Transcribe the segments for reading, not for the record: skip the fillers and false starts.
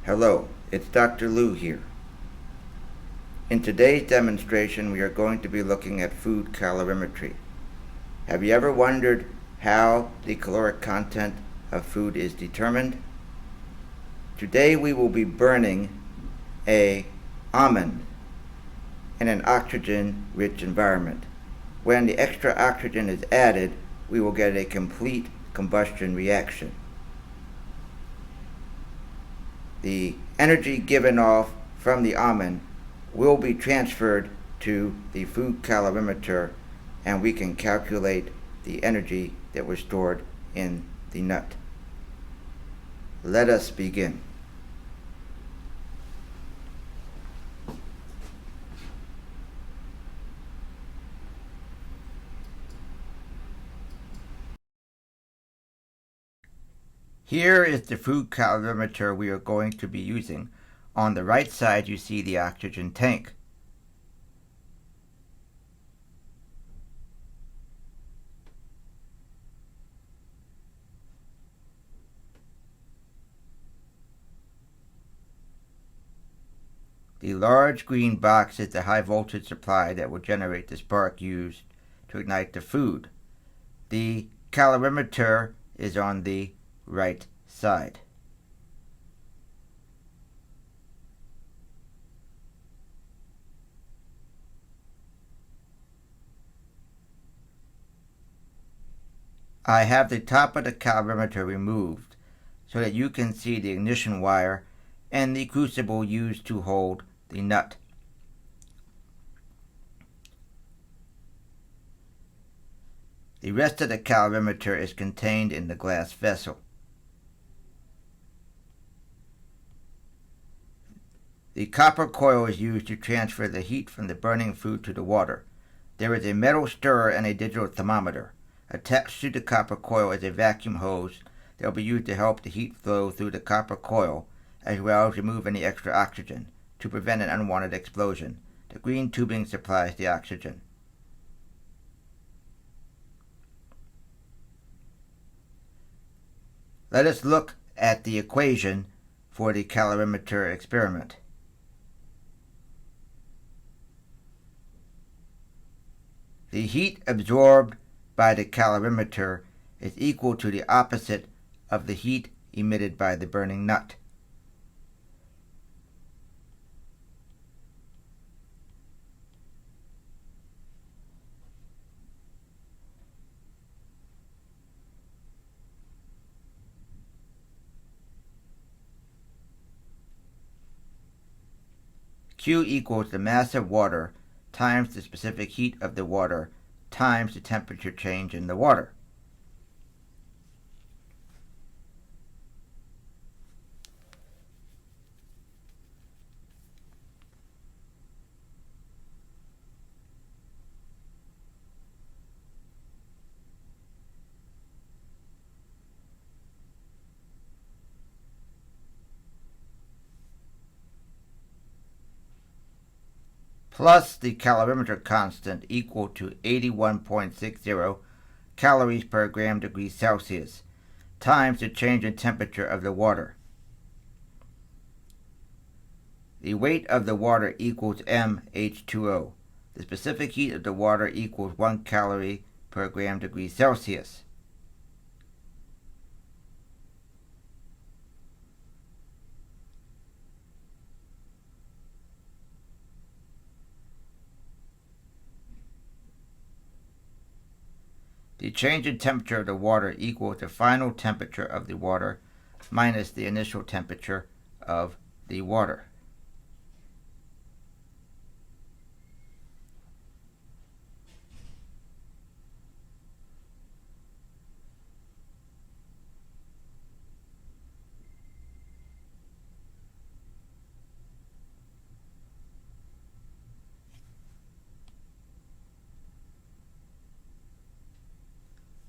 Hello, it's Dr. Lou here. In today's demonstration, we are going to be looking at food calorimetry. Have you ever wondered how the caloric content of food is determined? Today we will be burning an almond in an oxygen-rich environment. When the extra oxygen is added, we will get a complete combustion reaction. The energy given off from the almond will be transferred to the food calorimeter, and we can calculate the energy that was stored in the nut. Let us begin. Here is the food calorimeter we are going to be using. On the right side, you see the oxygen tank. The large green box is the high voltage supply that will generate the spark used to ignite the food. The calorimeter is on the right side. I have the top of the calorimeter removed so that you can see the ignition wire and the crucible used to hold the nut. The rest of the calorimeter is contained in the glass vessel. The copper coil is used to transfer the heat from the burning food to the water. There is a metal stirrer and a digital thermometer. Attached to the copper coil is a vacuum hose that will be used to help the heat flow through the copper coil, as well as remove any extra oxygen to prevent an unwanted explosion. The green tubing supplies the oxygen. Let us look at the equation for the calorimeter experiment. The heat absorbed by the calorimeter is equal to the opposite of the heat emitted by the burning nut. Q equals the mass of water times the specific heat of the water times the temperature change in the water. Plus the calorimeter constant equal to 81.60 calories per gram degree Celsius times the change in temperature of the water. The weight of the water equals mH2O. The specific heat of the water equals 1 calorie per gram degree Celsius. The change in temperature of the water equals the final temperature of the water minus the initial temperature of the water.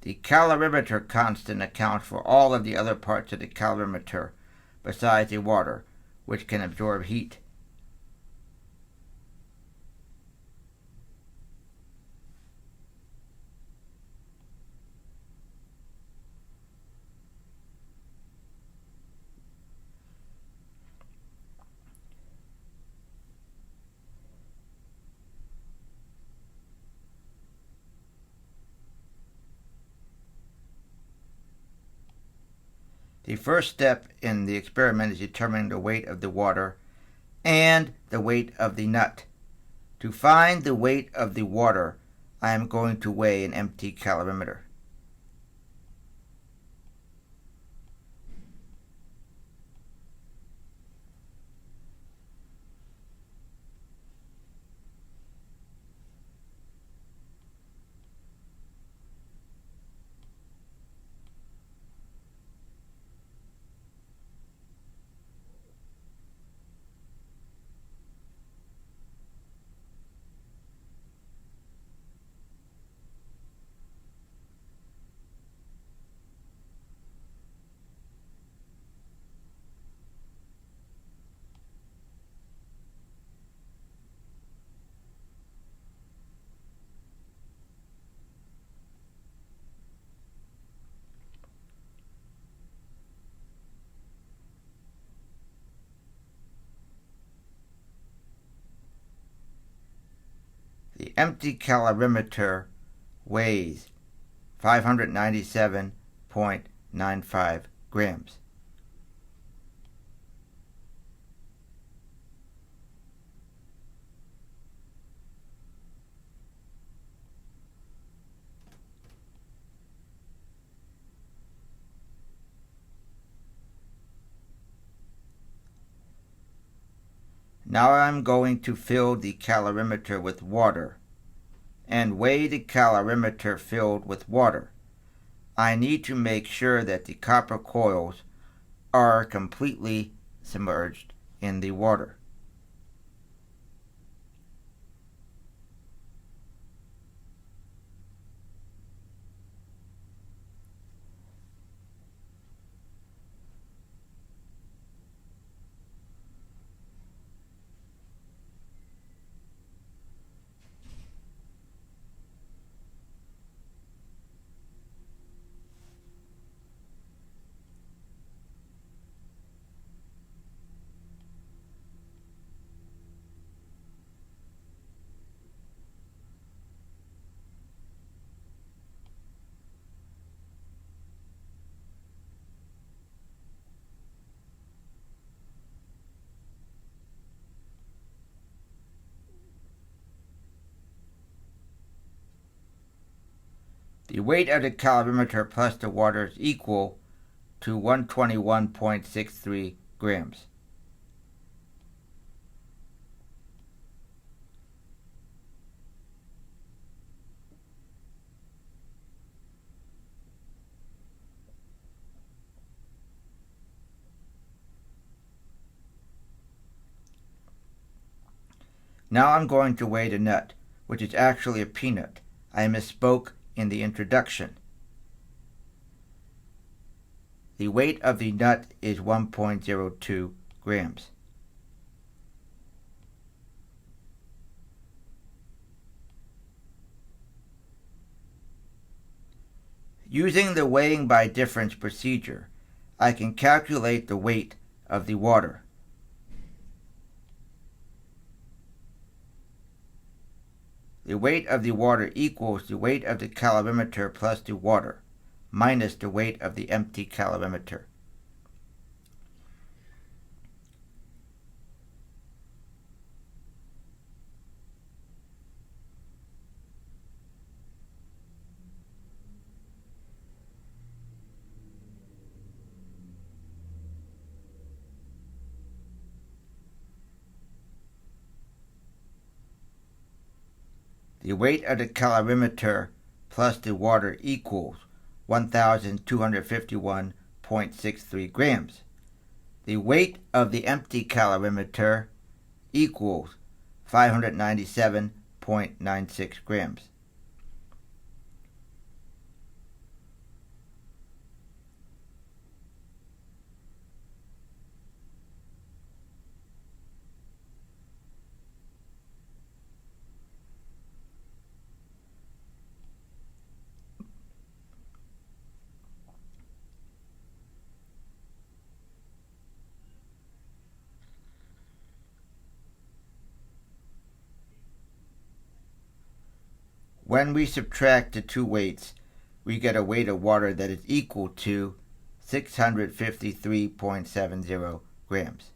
The calorimeter constant accounts for all of the other parts of the calorimeter besides the water, which can absorb heat. The first step in the experiment is determining the weight of the water and the weight of the nut. To find the weight of the water, I am going to weigh an empty calorimeter. The empty calorimeter weighs 597.95 grams. Now I'm going to fill the calorimeter with water and weigh the calorimeter filled with water. I need to make sure that the copper coils are completely submerged in the water. The weight of the calorimeter plus the water is equal to 121.63 grams. Now I'm going to weigh the nut, which is actually a peanut. I misspoke in the introduction. The weight of the nut is 1.02 grams. Using the weighing by difference procedure, I can calculate the weight of the water. The weight of the water equals the weight of the calorimeter plus the water, minus the weight of the empty calorimeter. The weight of the calorimeter plus the water equals 1,251.63 grams. The weight of the empty calorimeter equals 597.96 grams. When we subtract the two weights, we get a weight of water that is equal to 653.70 grams.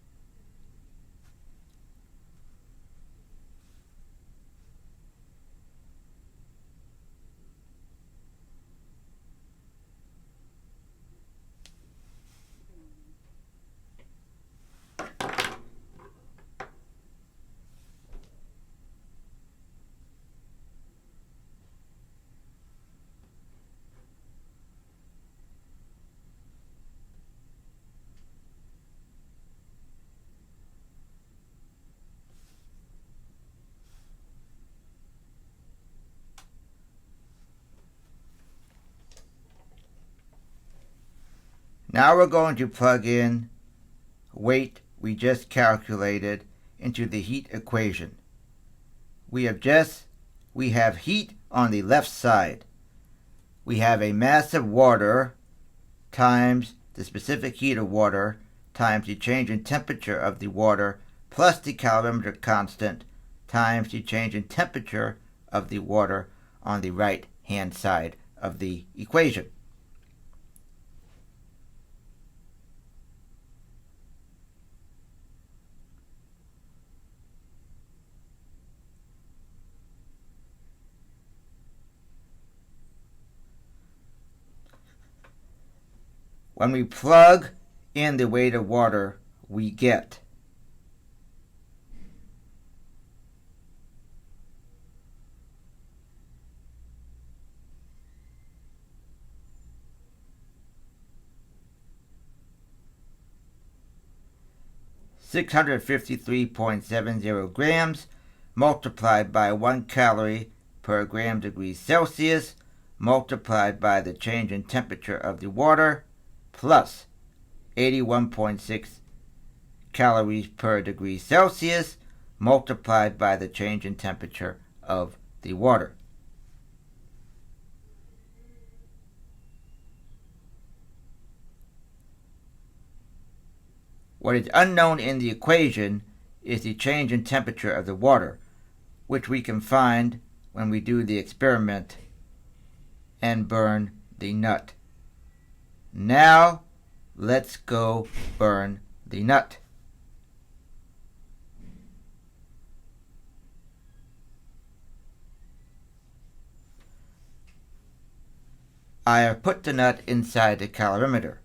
Now we're going to plug in weight we just calculated into the heat equation. We have heat on the left side. We have a mass of water times the specific heat of water times the change in temperature of the water plus the calorimeter constant times the change in temperature of the water on the right hand side of the equation. When we plug in the weight of water, we get (653.70 grams) multiplied by 1 calorie per gram degree Celsius multiplied by the change in temperature of the water plus 81.6 calories per degree Celsius multiplied by the change in temperature of the water. What is unknown in the equation is the change in temperature of the water, which we can find when we do the experiment and burn the nut. Now, let's go burn the nut. I have put the nut inside the calorimeter.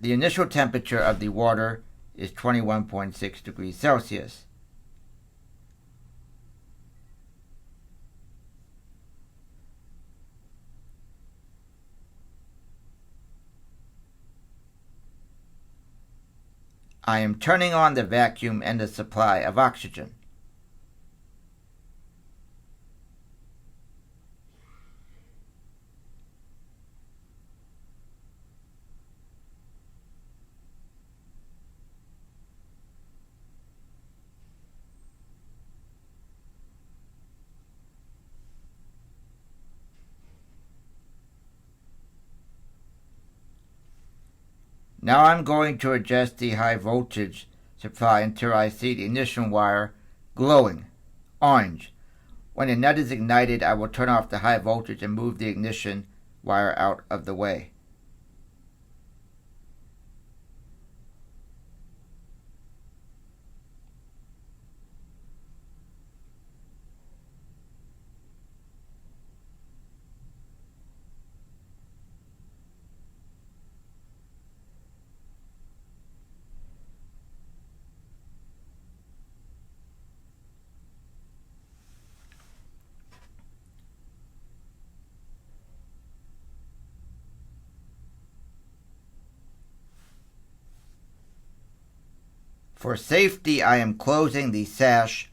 The initial temperature of the water is 21.6 degrees Celsius. I am turning on the vacuum and the supply of oxygen. Now I'm going to adjust the high voltage supply until I see the ignition wire glowing orange. When the nut is ignited, I will turn off the high voltage and move the ignition wire out of the way. For safety, I am closing the sash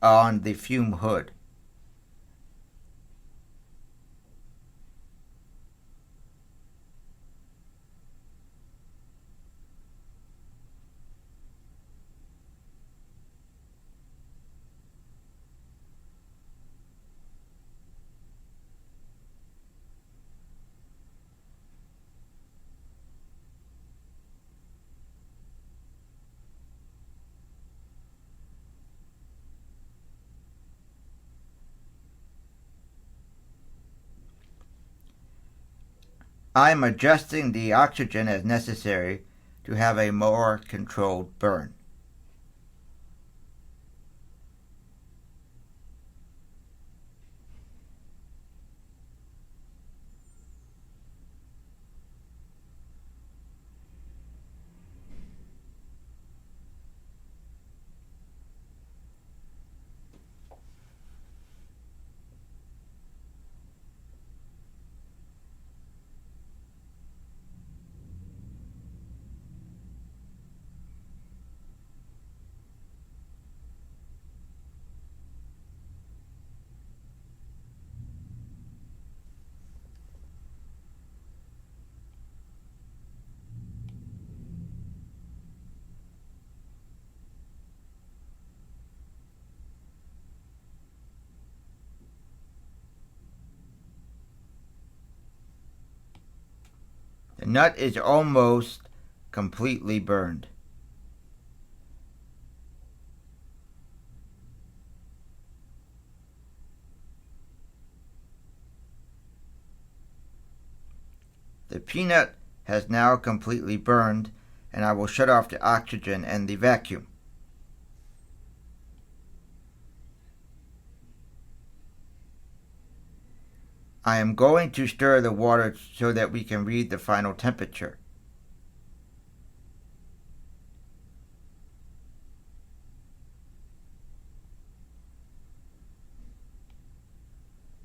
on the fume hood. I am adjusting the oxygen as necessary to have a more controlled burn. The nut is almost completely burned. The peanut has now completely burned, and I will shut off the oxygen and the vacuum. I am going to stir the water so that we can read the final temperature.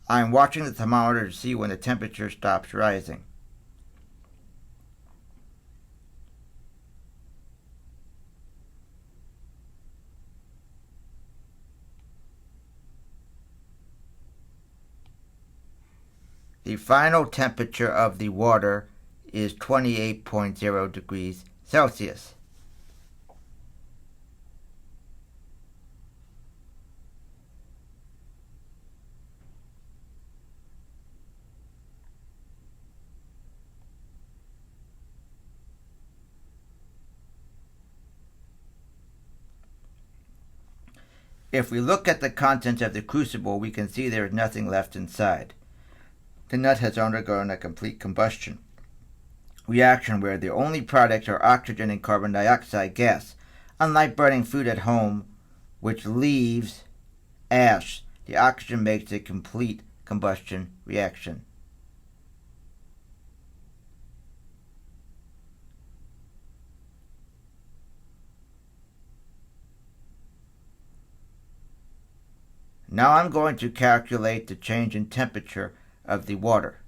I am watching the thermometer to see when the temperature stops rising. The final temperature of the water is 28.0 degrees Celsius. If we look at the contents of the crucible, we can see there is nothing left inside. The nut has undergone a complete combustion reaction where the only products are oxygen and carbon dioxide gas. Unlike burning food at home, which leaves ash, the oxygen makes a complete combustion reaction. Now I'm going to calculate the change in temperature of the water.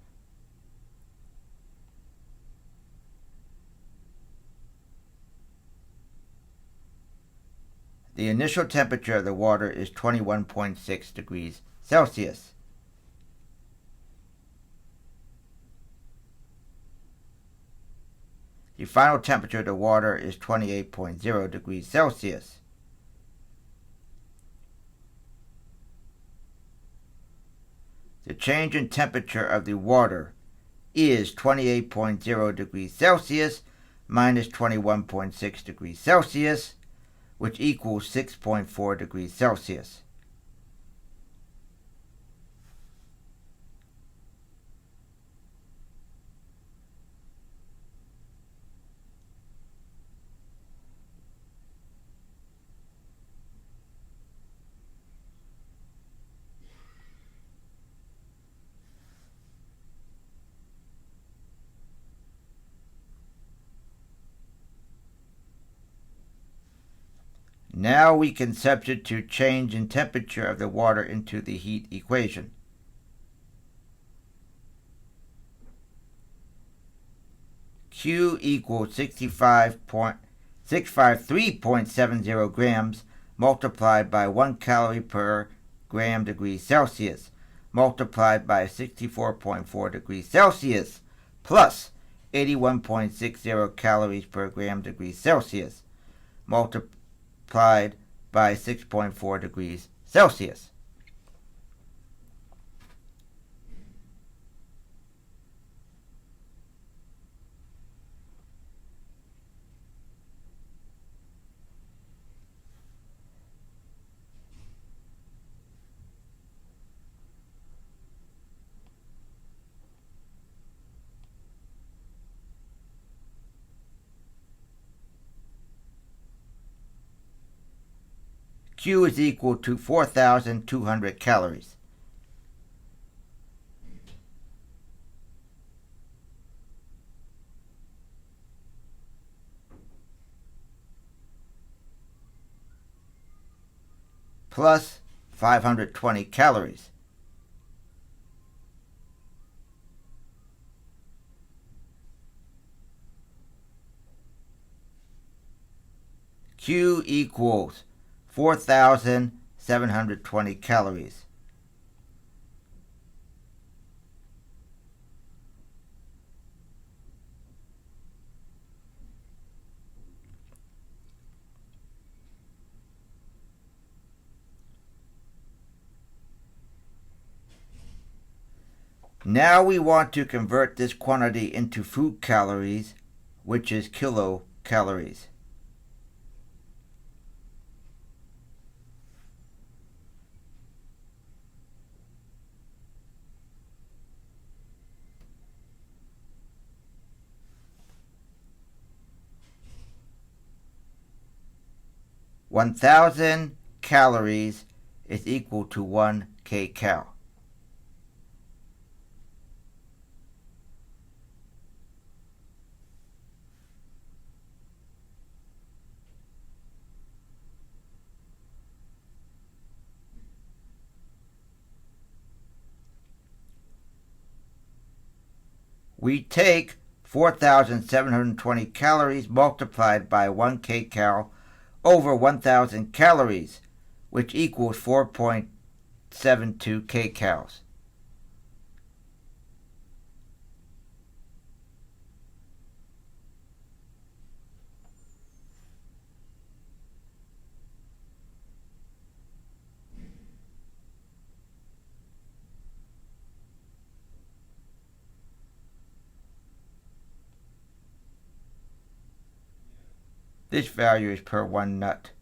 The initial temperature of the water is 21.6 degrees Celsius. The final temperature of the water is 28.0 degrees Celsius. The change in temperature of the water is 28.0 degrees Celsius minus 21.6 degrees Celsius, which equals 6.4 degrees Celsius. Now we can substitute change in temperature of the water into the heat equation. Q equals 653.70 grams multiplied by 1 calorie per gram degrees Celsius multiplied by 64.4 degrees Celsius plus 81.60 calories per gram degrees Celsius multiplied by 6.4 degrees Celsius. Q is equal to 4,200 calories. Plus 520 calories. Q equals 4,720 calories. Now we want to convert this quantity into food calories, which is kilocalories. (1,000 calories is equal to 1 kcal. We take 4,720 calories multiplied by 1 kcal over 1,000 calories, which equals 4.72 kcals. This value is per one nut.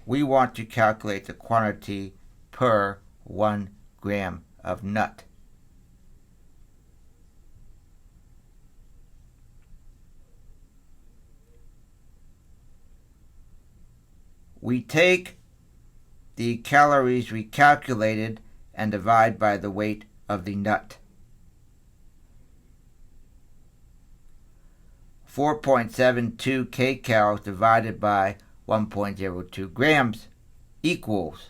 We want to calculate the quantity per 1 gram of nut. We take the calories we calculated and divide by the weight of the nut. 4.72 kcals divided by 1.02 grams equals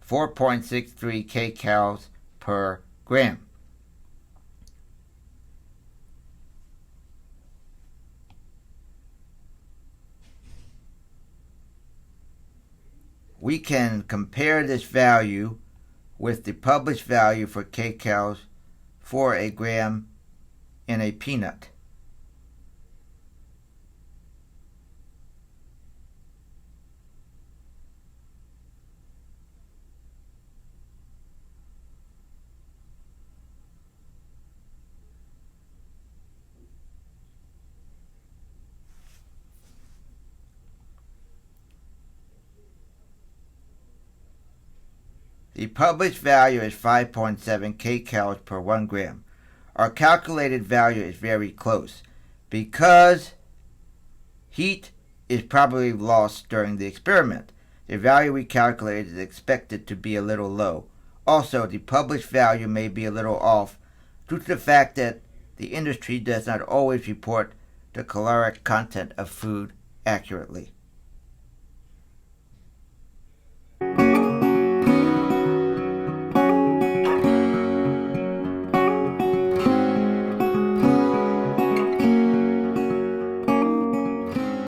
4.63 kcals per gram. We can compare this value with the published value for kcals for a gram in a peanut. The published value is 5.7 kcals per 1 gram. Our calculated value is very close because heat is probably lost during the experiment. The value we calculated is expected to be a little low. Also, the published value may be a little off due to the fact that the industry does not always report the caloric content of food accurately.